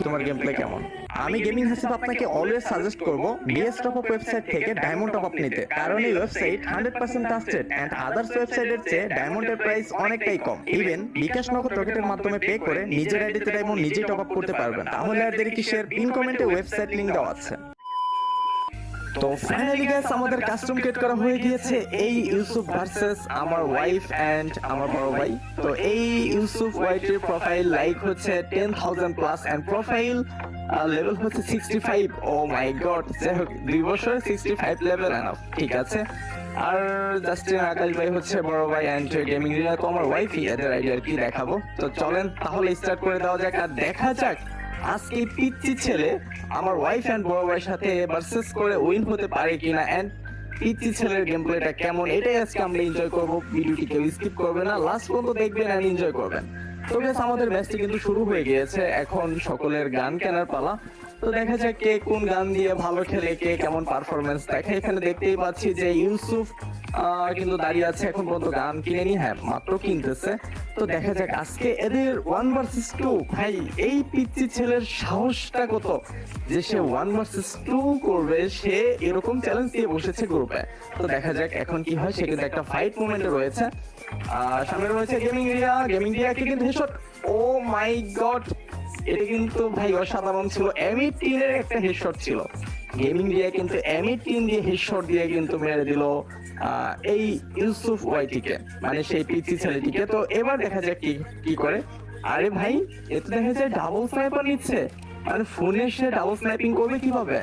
তোমার game play কেমন। আমি গেমিং হাসিব আপনাকে অলওয়েজ সাজেস্ট করব বিএস টপ আপ ওয়েবসাইট থেকে ডায়মন্ড টপ আপ নিতে, কারণ এই ওয়েবসাইট 100% ট্রাস্টেড এন্ড আদার্স ওয়েবসাইটের চেয়ে ডায়মন্ডের প্রাইস অনেকটাই কম। ইভেন বিকাশ নগদ রকেটের মাধ্যমে পে করে নিজের আইডিতে ডায়মন্ড নিজেই টপ আপ করতে পারবেন। তাহলে আর দেরি কিসের, পিন কমেন্টে ওয়েবসাইট লিংক দেওয়া আছে। তো ফাইনালি গাইস আমাদের কাস্টম ক্রিয়েট করা হয়ে গিয়েছে এই ইউসুফ ভার্সেস আমার ওয়াইফ এন্ড আমার বড় ভাই। তো এই ইউসুফ ওয়াইফের প্রোফাইল লাইক হচ্ছে 10,000 প্লাস এন্ড প্রোফাইল লেভেল হচ্ছে 65। ও মাই গড, যাই হোক 2 বছর 65 লেভেল এনাফ, ঠিক আছে। আর জাস্টিন আকাশ ভাই হচ্ছে বড় ভাই এন্ড গেমিং রিয়া তো আমার ওয়াইফই, এদের আইডিয়া কি দেখাবো। তো চলেন তাহলে স্টার্ট করে দেওয়া যাক আর দেখা যাক আজকে পিচ্চি ছেলে আমার ওয়াইফ এন্ড বড় ভাইয়ের সাথে ভার্সেস করে উইন হতে পারে কিনা এন্ড পিচ্চি ছেলের গেম প্লেটা কেমন, এটাই আজকে আমরা এনজয় করবো। ভিডিওটি কেউ স্কিপ করবে না, লাস্ট পর্যন্ত দেখবেন এন্ড এনজয় করবেন। তো গাইস আমাদের ম্যাচটি কিন্তু শুরু হয়ে গিয়েছে, এখন সকলের গান কেনার পালা। তো দেখা যাক কে কোন গান দিয়ে ভালো খেলে, কে কেমন পারফরমেন্স দেখে। এখানে দেখতেই পাচ্ছি যে ইউসুফ কিন্তু দাঁড়িয়ে আছে, এখন পর্যন্ত গান কিনেনি, হ্যাঁ মাত্র কিনতেছে। তো দেখা যাক আজকে এদের 1 ভার্সেস 2। ভাই এই পিচ্চি ছেলের সাহসটা কত যে সে 1 ভার্সেস 2 করবে, সে এরকম চ্যালেঞ্জ দিয়ে বসেছে গ্রুপে। তো দেখা যাক এখন কি হয়। সে কিন্তু একটা ফাইট মোমেন্টে রয়েছে, সামনে রয়েছে গেমিং রিয়াকে কিন্তু হেডশট। ও মাই গড, এটা কিন্তু ভাই অসাধারণ ছিল। M18 এর একটা হেডশট ছিল, গেমিং রিয়া কিন্তু M18 দিয়ে হেডশট দিয়ে কিন্তু মেরে দিল এই ইউসুফ ওয়াইটিকে, মানে সেই পিচ্চি ছেলেটিকে। তো এবার দেখা যাক কি করে। আরে ভাই এ তো দেখা যায় ডাবল স্নাইপার নিচ্ছে, মানে ফোনে সে ডাবল স্নাইপিং করবে কিভাবে?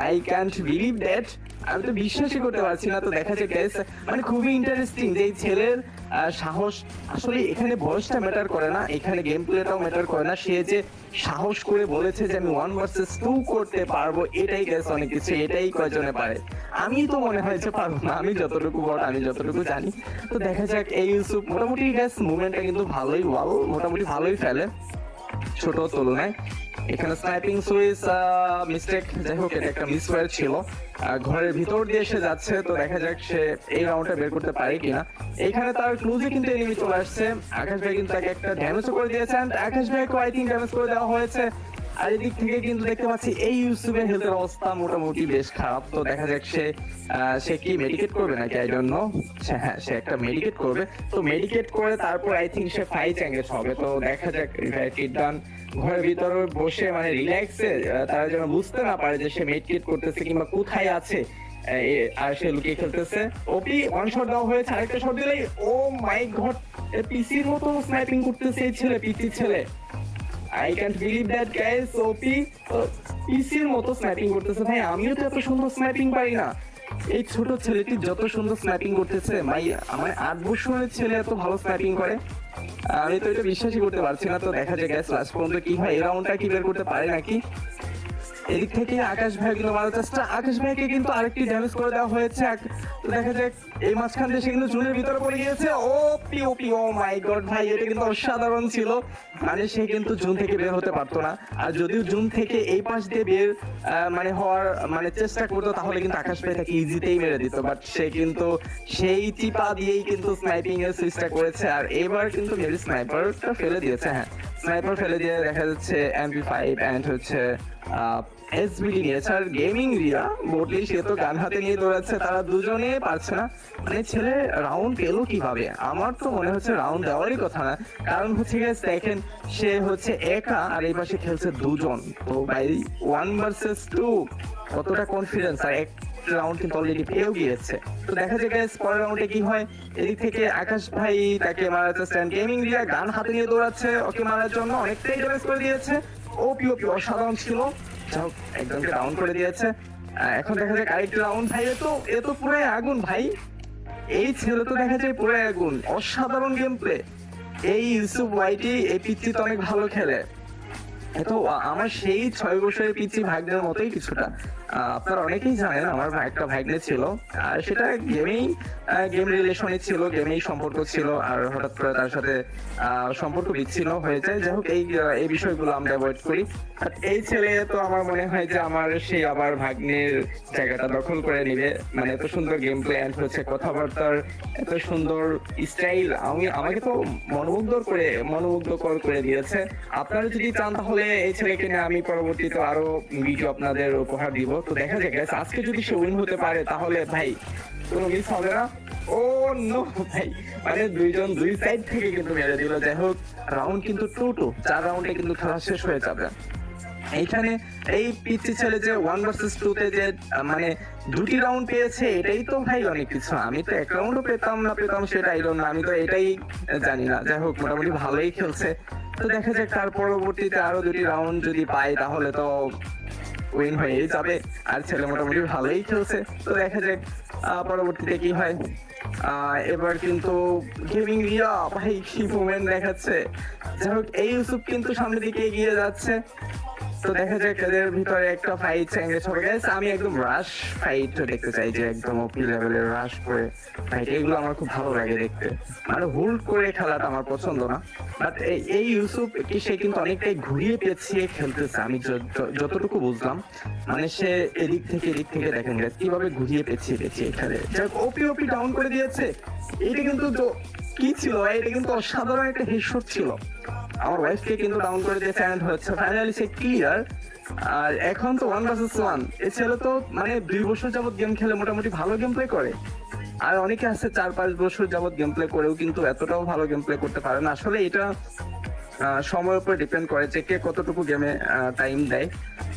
আই ক্যান্ট বিলিভ দ্যাট, আমি তো বিশ্বাসই করতে পারছি না। তো দেখা যায় গাইস মানে খুবই ইন্টারেস্টিং যে এই ছেলের সাহস। আসলে এখানে বয়সটা ম্যাটার করে না, এখানে গেম প্লেটাও ম্যাটার করে না। সে যে সাহস করে বলেছে যে আমি 1 ভার্সেস 2 করতে পারবো, এটাই গাইস অনেক কিছু, এটাই কয়জনে পারে। আমি তো মনে হয় যে পারবো না, আমি যতটুকু বড় আমি যতটুকু জানি। তো দেখা যাক এই ইউসুফ মোটামুটি গাইস মুভমেন্টটা কিন্তু ভালোই, মোটামুটি ভালোই ফেলে ছোট তুলনায়। এখানে স্নাইপিং সুইচ মিস্টেক, যাই হোক এটা একটা মিসফায়ার ছিল। ঘরের ভিতর দিয়ে এসে যাচ্ছে, তো দেখা যাক সে এই রাউন্ডটা বের করতে পারে কিনা। এখানে তার ক্লুজে কিন্তু এনিমি চলে আসছে। আকাশ ভাই কিন্তু তাকে একটা ড্যামেজও করে দিয়েছে এন্ড আকাশ ভাইকে আই থিংক ড্যামেজ করে দেওয়া হয়েছে। আর এদিক থেকে কিন্তু দেখতে পাচ্ছি এই ইউসুফের হেলথের অবস্থা মোটামুটি বেশ খারাপ। তো দেখা যাক সে কি মেডিকেট করবে নাকি, আই ডোন্ট নো। হ্যাঁ সে একটা মেডিকেট করবে, তো মেডিকেট করে তারপর I think say fight engage হবে। তো দেখা যাক ডান ঘরের ভিতরে বসে মানে রিল্যাক্সে, তারা যেন বুঝতে না পারে যে সে মেডিকেট করতেছে কিংবা কোথায় আছে, আর সে লুকিয়ে খেলতেছে। ওপি ওয়ান শট দেওয়া হয়েছে, আরেকটা শট দিলেই ও মাই গড, পিসির মতো স্নাইপিং করতেছে এই ছেলে, পিসি ছেলে। I can't believe that guys, OP পিসির মতো স্নাইপিং করতেছে। ভাই আমিও তো এত সুন্দর স্নাইপিং পারি না, এই ছোট ছেলেটি যত সুন্দর স্নাইপিং করতেছে, ভাই আমার 8 বছরের ছেলে এত ভালো স্নাইপিং করে, আমি তো এটা বিশ্বাসই করতে পারছি না। তো দেখা যায় গ্যাস লাস্ট পর্যন্ত কি হয়, এই রাউন্ডটা কি বের করতে পারে নাকি। এদিক থেকে আকাশ ভাই কিন্তু মারার চেষ্টা, আকাশ ভাইকে কিন্তু আরেকটি ড্যামেজ করে দেওয়া হয়েছে। তো দেখা যাক এই মাঝখান দিয়ে সে কিন্তু জুনের ভিতরে পড়ে গিয়েছে। ও মাই গড ভাই, এটা কিন্তু অসাধারণ ছিল। মানে সে কিন্তু জুন থেকে বের হতে পারতো না, আর যদিও জুন থেকে এই পাশ দিয়ে বের মানে হওয়ার মানে চেষ্টা করতো, তাহলে কিন্তু আকাশ ভাই তাকে ইজিতেই মেরে দিত। বাট সে কিন্তু সেই চিপা দিয়েই কিন্তু স্নাইপিং এর চেষ্টা করেছে, আর এবার কিন্তু মেবি স্নাইপারটা ফেলে দিয়েছে। হ্যাঁ স্নাইপার ফেলে দিয়ে দেখা যাচ্ছে MP5 এন্ড হচ্ছে এসবিডি নিয়েছে। আর গেমিং রিয়া মোটলি সে তো গান হাতে নিয়ে দৌড়াচ্ছে, তারা দুজনে পারছে না। মানে ছেলে রাউন্ড পেলো কিভাবে? আমার তো মনে হচ্ছে রাউন্ড দেওয়ারই কথা না, কারণ হচ্ছে গেছে দেখেন সে হচ্ছে একা আর এই পাশে খেলছে দুজন। তো ভাই 1 ভার্সেস 2 কতটা কনফিডেন্স, আর এক রাউন্ড কিন্তু অলরেডি পেয়েও গিয়েছে। তো দেখা যায় গাইস পরের রাউন্ডে কি হয়। এদিক থেকে আকাশ ভাই তাকে মারার চেষ্টা, গেমিং রিয়া গান হাতে নিয়ে দৌড়াচ্ছে ওকে মারার জন্য, অনেকটাই ড্যামেজ করে দিয়েছে। ওপি অসাধারণ ছিল, একজনকে ডাউন করে দিয়েছে। এখন দেখা যাক আরেকটি রাউন্ড। ভাই এ তো পুরো আগুন ভাই, এই ছেলে তো দেখা যায় পুরো আগুন, অসাধারণ গেম প্লে। এই ইউসুফ ওয়াইটি এই পিচ্চি তো অনেক ভালো খেলে, তো আমার সেই 6 বছরের পিচ্চি ভাগ্যের মতোই কিছুটা। আপনারা অনেকেই জানেন আমার একটা ভাগ্নে ছিল, আর সেটা গেম রিলেশনে ছিল, গেমেই সম্পর্ক ছিল, আর হঠাৎ করে তার সাথে সম্পর্ক বিচ্ছিন্ন হয়ে যায়। যাই হোক, এই বিষয়গুলো আমরা অ্যাভয়েড করি। আর এই ছেলে তো আমার মনে হয় যে আমার সেই আবার ভাগ্নের জায়গাটা দখল করে নিবে। মানে এত সুন্দর গেম প্লে এন্ড হচ্ছে কথাবার্তার এত সুন্দর স্টাইল, আমাকে তো মনোমুগ্ধকর করে দিয়েছে। আপনারা যদি চান তাহলে এই ছেলেকে নিয়ে আমি পরবর্তীতে আরো ভিডিও আপনাদের উপহার দিব। তো দেখা যাক guys, আজকে যদি সে উইন হতে পারে তাহলে ভাই কোনো মিস হবে না। ও নো ভাই, মানে দুইজন দুই সাইড থেকে কিন্তু মেরে দিল। যাই হোক, রাউন্ড কিন্তু 2-2, 4 রাউন্ডে কিন্তু খেলা শেষ হয়ে যাবে। এইখানে এই পিচ্ছি ছেলে যে 1 ভার্সেস 2 তে যে মানে 2টি রাউন্ড পেয়েছে, এটাই তো ভাই অনেক কিছু। আমি তো 1 রাউন্ডও পেতাম না পেতাম সেটা আইডন না, আমি তো এটাই জানি না। যাই হোক, মোটামুটি ভালোই খেলছে। তো দেখা যাক তার পরবর্তীতে আরো 2টি রাউন্ড যদি পায় তাহলে তো উইন হয়েই যাবে। আর ছেলে মোটামুটি ভালোই খেলছে। তো দেখা যাক পরবর্তীতে কি হয়। এবার কিন্তু গেমিং রিয়া ভাই কি মুভমেন্ট দেখাচ্ছে। যাই হোক, এই ইউসুফ কিন্তু সামনের দিকে এগিয়ে যাচ্ছে। তো দেখা যাক এদের ভিতরে একটা ফাইট এঙ্গেজ হবে গাইস। আমি একদম রাশ ফাইট দেখতে চাই, যে একদম ওপি লেভেলের রাশ করে ফাইট, এগুলো আমার খুব ভালো লাগে দেখতে। মানে হোল্ড করে খেলাটা আমার পছন্দ না। বাট এই ইউসুফ কি সে কিন্তু অনেকটাই ঘুরিয়ে পেঁচিয়ে খেলতেছে, আমি যতটুকু বুঝলাম। মানে সে এদিক থেকে দেখেন গাইস কিভাবে ঘুরিয়ে পেঁচিয়ে খেলে। যাক, ওপি ডাউন করে দিয়েছে। এটা কিন্তু কি ছিল, এটা কিন্তু অসাধারণ একটা হেডশট ছিল। আমার ওয়াইফকে কিন্তু ডাউন করে দিয়েছে এন্ড হচ্ছে ফাইনালি সে ক্লিয়ার। আর এখন তো 1 ভার্সেস 1, এ ছেলে তো মানে 2 বছর যাবত গেম খেলে মোটামুটি ভালো গেম প্লে করে। আর অনেকে আছে 4-5 বছর যাবত গেম প্লে করেও কিন্তু এতটাও ভালো গেম প্লে করতে পারে না। আসলে এটা সময়ের উপর ডিপেন্ড করে যে কে কতটুকু গেমে টাইম দেয়।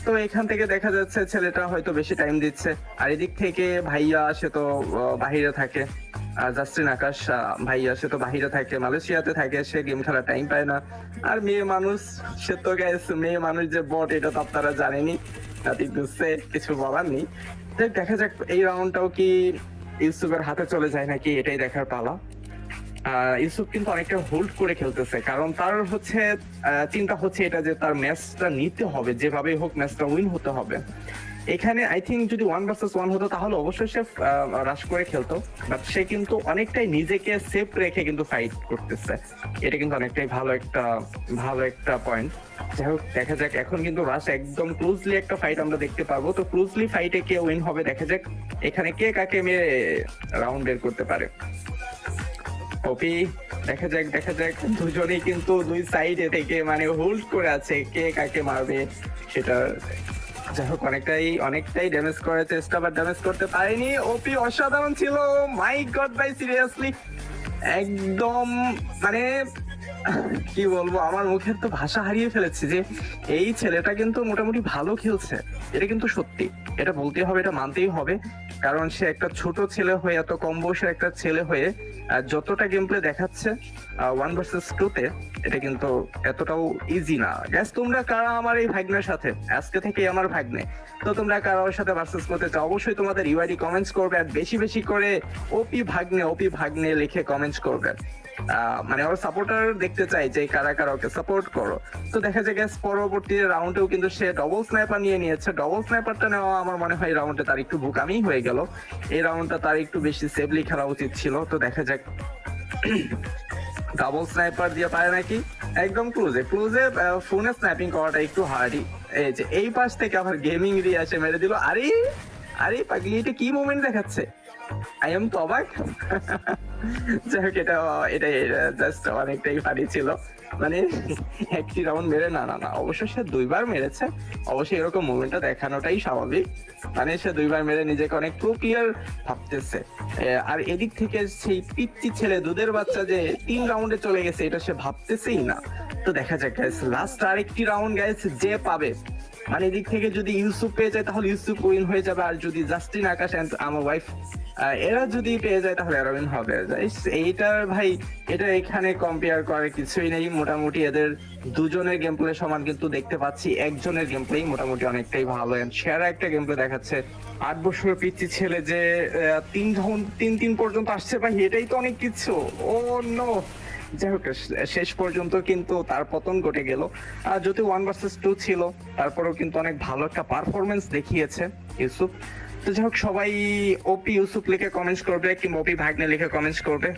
তো এখান থেকে দেখা যাচ্ছে ছেলেটা হয়তো বেশি টাইম দিচ্ছে। আর এদিক থেকে ভাইয়া সে তো বাহিরে থাকে, জাস্টিন আকাশ ভাইয়া সে তো বাহিরে থাকে, মালয়েশিয়াতে থাকে, সে গেম খেলার টাইম পায় না। আর মেয়ে মানুষ, সে তো গাইস মেয়ে মানুষ যে বট এটা তো আপনারা জানেনই, কিছু বলার নেই। দেখা যাক এই রাউন্ডটাও কি ইউসুফের হাতে চলে যায় নাকি, এটাই দেখার পালা। ইউসুফ কিন্তু অনেকটা হোল্ড করে খেলতেছে, কারণ তার হচ্ছে চিন্তা হচ্ছে এটা যে তার ম্যাচটা নিতে হবে, যেভাবে হোক ম্যাচটা উইন হতে হবে। এখানে আই থিঙ্ক যদি 1 ভার্সেস 1 হতো তাহলে অবশ্যই সে রাশ করে খেলতো, বাট সে কিন্তু অনেকটাই নিজেকে সেফ রেখে কিন্তু ফাইট করতেছে। এটা কিন্তু অনেকটাই ভালো একটা পয়েন্ট। যাই হোক, দেখা যাক এখন কিন্তু রাশ একদম ক্লোজলি একটা ফাইট আমরা দেখতে পারবো। তো ক্লোজলি ফাইটে কে উইন হবে দেখা যাক, এখানে কে কাকে মেরে রাউন্ড বের করতে পারে। ওপি দেখা যাক দুজনেই কিন্তু দুই সাইডে থেকে মানে হোল্ড করে আছে, কে কাকে মারবে সেটা। যাই হোক, অনেকটাই ড্যামেজ করার চেষ্টা, বাট ড্যামেজ করতে পারেনি। ওপি অসাধারণ ছিল, মাই গড ভাই, সিরিয়াসলি একদম মানে কি বলবো, আমার মুখের তো ভাষা হারিয়ে ফেলেছি যে এই ছেলেটা কিন্তু মোটামুটি ভালো খেলছে। এটা কিন্তু সত্যি, এটা বলতেই হবে, এটা মানতেই হবে। কারণ সে একটা ছোট ছেলে হয়ে, এত কম বয়সের একটা ছেলে হয়ে যতটা গেম প্লে দেখাচ্ছে 1 ভার্সেস 2 তে, এটা কিন্তু এতটাও ইজি না। গ্যাস, তোমরা কারা আমার এই ভাগ্নের সাথে, আজকে থেকে আমার ভাগ্নে, তো তোমরা কারা ওর সাথে ভার্সেস করতে চাও অবশ্যই তোমাদের ইউআইডি কমেন্টস করবে, আর বেশি বেশি করে ওপি ভাগ্নে লিখে কমেন্টস করবে। মানে ওর সাপোর্টার দেখতে চাই যে কারা ওকে সাপোর্ট করো। তো দেখা যায় গ্যাস পরবর্তী রাউন্ডেও কিন্তু সে ডবল স্নাইপার নিয়ে নিয়েছে। ডবল স্নাইপারটা নেওয়া আমার মনে হয় রাউন্ডে তার একটু বোকামি হয়ে গেল। এই রাউন্ডটা তার একটু বেশি সেফলি খেলা উচিত ছিল। তো দেখা যাক ডাবল স্নাইপার দিয়ে পারে নাকি। একদম ক্লোজে ফোনে স্নাইপিং করাটা একটু হার্ডই। এই যে এই পাশ থেকে আবার গেমিং রিয়া এসে মেরে দিল। আরে পাগলি, এটা কি মুভমেন্ট দেখাচ্ছে, আই এম তো অবাক। যাই হোক, এটা জাস্ট অনেকটাই ফানি ছিল। মানে একটি রাউন্ড মেরে না অবশ্য সে 2বার মেরেছে। অবশ্যই এরকম মুভমেন্টটা দেখানোটাই স্বাভাবিক। মানে সে 2বার মেরে নিজেকে অনেক প্রো প্লেয়ার ভাবতেছে। আর এদিক থেকে সেই পিচ্চি ছেলে দুধের বাচ্চা যে 3 রাউন্ডে চলে গেছে, এটা সে ভাবতেছেই না। তো দেখা যাক গাইস, লাস্ট আরেকটি রাউন্ড গাইস, যে পাবে, মানে এদিক থেকে যদি ইউসুফ পেয়ে যায় তাহলে ইউসুফ উইন হয়ে যাবে, আর যদি জাস্টিন আকাশ এন্ড আমার ওয়াইফ এরা যদি পেয়ে যায় তাহলে এরা উইন হবে। এইটার ভাই, এটা এখানে কম্পেয়ার করার কিছুই নেই। মোটামুটি এদের দুজনের গেম প্লে সমান, কিন্তু দেখতে পাচ্ছি একজনের গেম প্লে মোটামুটি অনেকটাই ভালো, সেরা একটা গেম প্লে দেখাচ্ছে। 8 বছরের পিচ্চি ছেলে যে 3 রাউন্ড 3 পর্যন্ত আসছে ভাই, এটাই তো অনেক কিছু। ও নো যাই হোক, শেষ পর্যন্ত কিন্তু তার পতন ঘটে গেল। আর যদি 1 vs 2 ছিল, তারপরেও কিন্তু অনেক ভালো একটা পারফরমেন্স দেখিয়েছে ইউসুফ। তো যাই হোক, সবাই ওপি ইউসুফ লিখে কমেন্টস করবে কিংবা ওপি ভাগ্নে লিখে কমেন্টস করবে।